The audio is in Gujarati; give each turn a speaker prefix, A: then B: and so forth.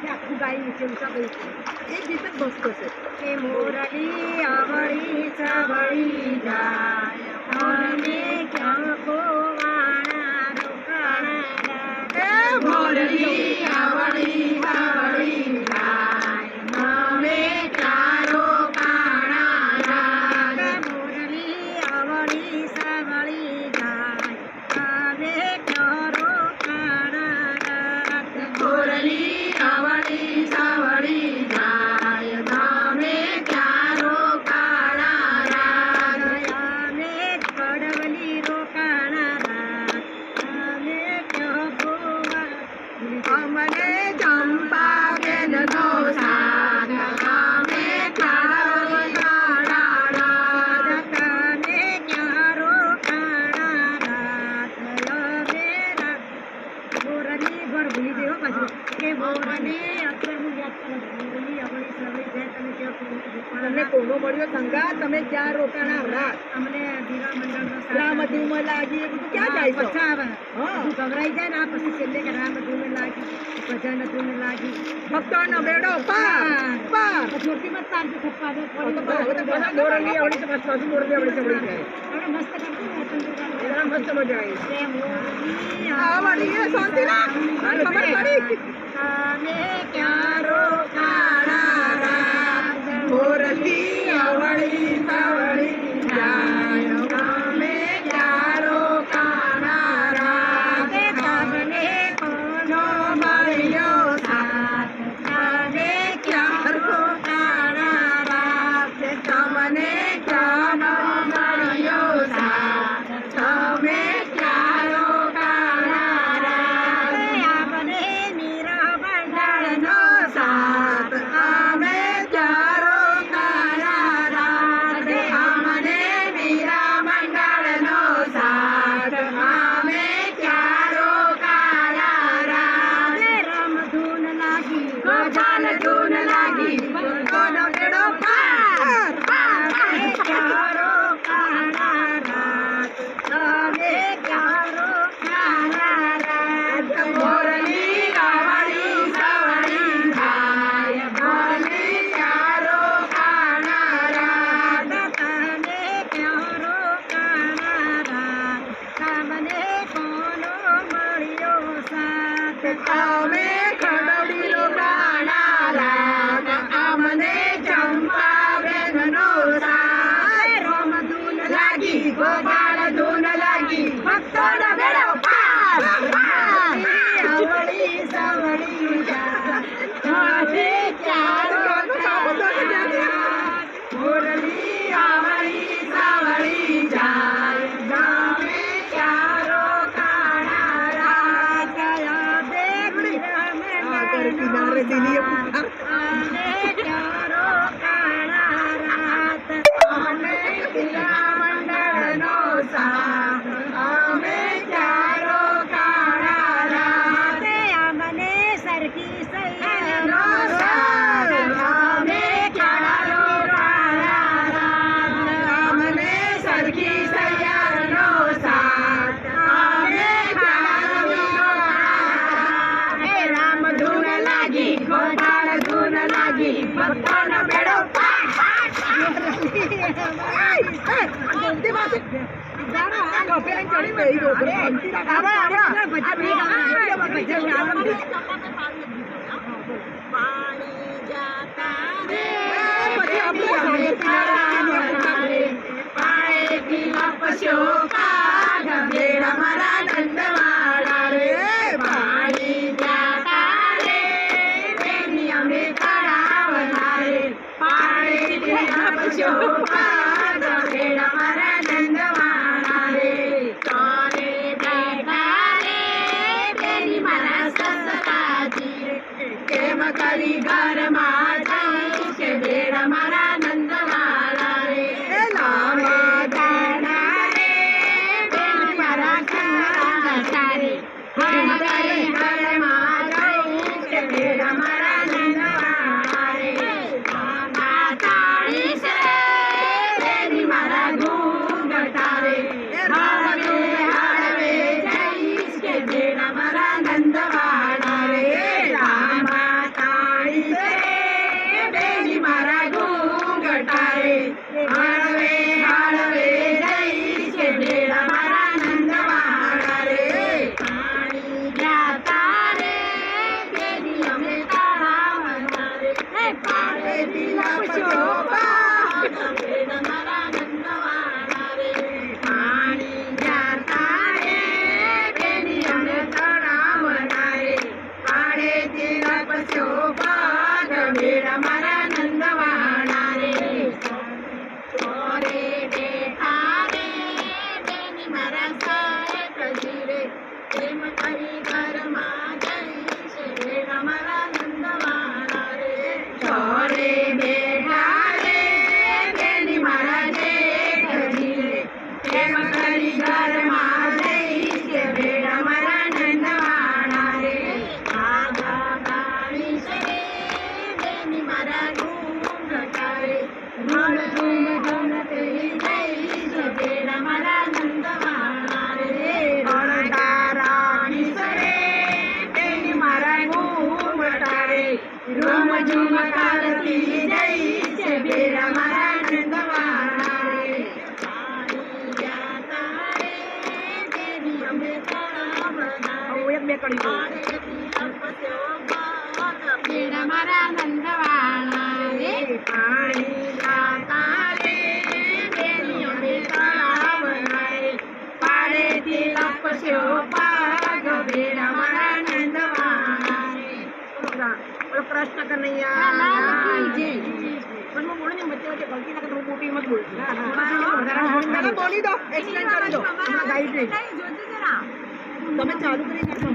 A: આખું ગાઈ નીચે ઊંચા ગઈ એક ગીત જ મસ્ત છે
B: કે મોરલી આવળી સાવળી જાય અને ક્યાં કોવાણા રોકાણા
A: મોરલી આવળી સાવળી જાય અમે ચારો કાણા
B: મોરલી આવળી સાવળી જાય આવે ક્યાં રોકાણા
A: મોરલી આવળી સાવળી જાય અમે ચારો કાણા
B: અમે કડવલી રોકાણા અમે ક્યાં કોવા
A: અમને ચંપા બેન નો સાથ અમે ચારો કાણા
B: તમે ક્યાં રોકાણા મોરલી ભર ભૂલી ગયો પાછું કે મોરલી અત્યારે હું યાદ કરું મોરલી આવડી સવળી જાય તમે ક્યાં
A: તમને કોનો મળ્યો સંગા તમે ક્યાં રોકાણા રાત
B: અમને દીવા મંડળનો
A: રામ ધૂમ લાગી એ બધું ક્યાં જાય છો
B: પછા આવે
A: હા.
B: બધું ગભરાઈ જાય ને આ પછી છેલ્લે કે રામ ધૂમ લાગી ભજન ધૂમ લાગી
A: ભક્તોનો બેડો પાર પાર
B: મોટી મત તારથી થપ્પા દે
A: હવે તો બધા મોરલી આવડી તો પાછું મોરલી આવડી ચવડી જાય
B: આપણે મસ્ત કરતું
A: એના મસ્ત મજા આવી
B: તે મોરલી
A: આવડી એ શાંતિ ના ખબર પડી
B: અમે ક્યાં રોકાણા રાત
A: મોરલી આવડી સાવળી જાય અમે ચારો કાણા રાત
B: તમને કોનો
A: મળ્યો
B: સાથ
A: તમે ક્યાં રોકાણા રાત તમને ક્યાં મળ્યો સાથ તમે ક્યાં રોકાણા રાત
B: આપણે મીરા
A: મંડળનો સાથ અમે ચારો કાણા રાત અમને મીરા મંડળનો સાથ અમે ચારો કાણા રાત
B: રમધૂન લાગી
A: ગોપાલ ધૂન લાગી ભક્તોનો બેડો પાર
B: અમે ક્યાં રોકાણા રાત અમે ક્યાં રોકાણા રાત
A: મોરલી આવડી સાવળી જાય મોરલી ચારો કાણા રાત
B: તમે ક્યાં રોકાણા રાત તમને કોનો મળ્યો સાથ
A: અમે ખડવડી રોકાણા રાત અમને ચંપા બેનનો સાથ
B: રમધૂન
A: લાગી ગોપાલ ધૂન લાગી ભક્તોનો બેડો પાર
B: આવડી સાવડી જાય
A: અમે ચારો કાણા મોરલી આવડી સાવળી જાય અમે ચારો કાણા રાત કિનારે દિલીએ પુકાર
B: અમે ક્યાં રોકાણા રાત
A: અમે મીરા મંડળનો સાથ અમે ચારો કાણા રાત
B: અમને સરખી
A: નો સાથ અમે ચારો કાણા રાત અમને સરખી સૈયારનો સાથ અમે ચારો કાણા હે રામ ધૂન લાગી ગોપાલ ધૂન લાગી ભક્તોનો બેડો પાર કેમ કરી ઘરમાં જઈશ કે બેડા મારા નંદવાળા રે લાંબા દાડા રે બેન મારા ઘરના તારે કેમ કરી ઘરમાં જઈશ કે બેડા મારા નંદવાળા રે લાંબા તાળીશ રે બેન મારા ઘૂંઘટા રે હળવે જઈશ કે બેડા મારા નંદવાળા રે રામા તિલક શોભા ગભેડ મારા નંદવાણા રે પાણી જાતા રે બેની અમે તળાવના રે પાડે તિલક શોભા ગભેડ મારા નંદવાણા રે ચોરે બેઠા રે બેની મારા સાહેબજી રે પ્રેમ કરી ઘરમાં જઈશ બેન મારા નંદવાણા રે ચોરે બેઠા રે બેની મારા જેઠજી રે પ્રેમ કરી ઘરમાં જઈશ બેન મારા નંદવાણા રે રાજા ગાવીશ રે બેની મારા ઘૂંઘટા રે ધૂમ ધૂમ ધૂમ થઈ જઈશ બેન મારા નંદવાણા રે રણતા રાણીશ રે બેની મારા ઘૂંઘટા રે રૂમ ઝૂમ કરતી જઈશ બેન મારા નંદવાણા રે પાણી જાતા રે બેની અમે તળાવના રે બેન મારા નંદવાણા રે પાણી જાતા રે બેની અમે તળાવના રે પાડે તિલક શોભા ગભેડ મારા નંદવાણા રે બોલો કૃષ્ણ કનૈયા લાલ કી જય પણ હું બોલું ને વચ્ચે વચ્ચે ગલતી ના કરું મોટી મત બોલતી બોલી દો એક્સપ્લેન કરી દો ગાઈડ તમે ચાલુ કરી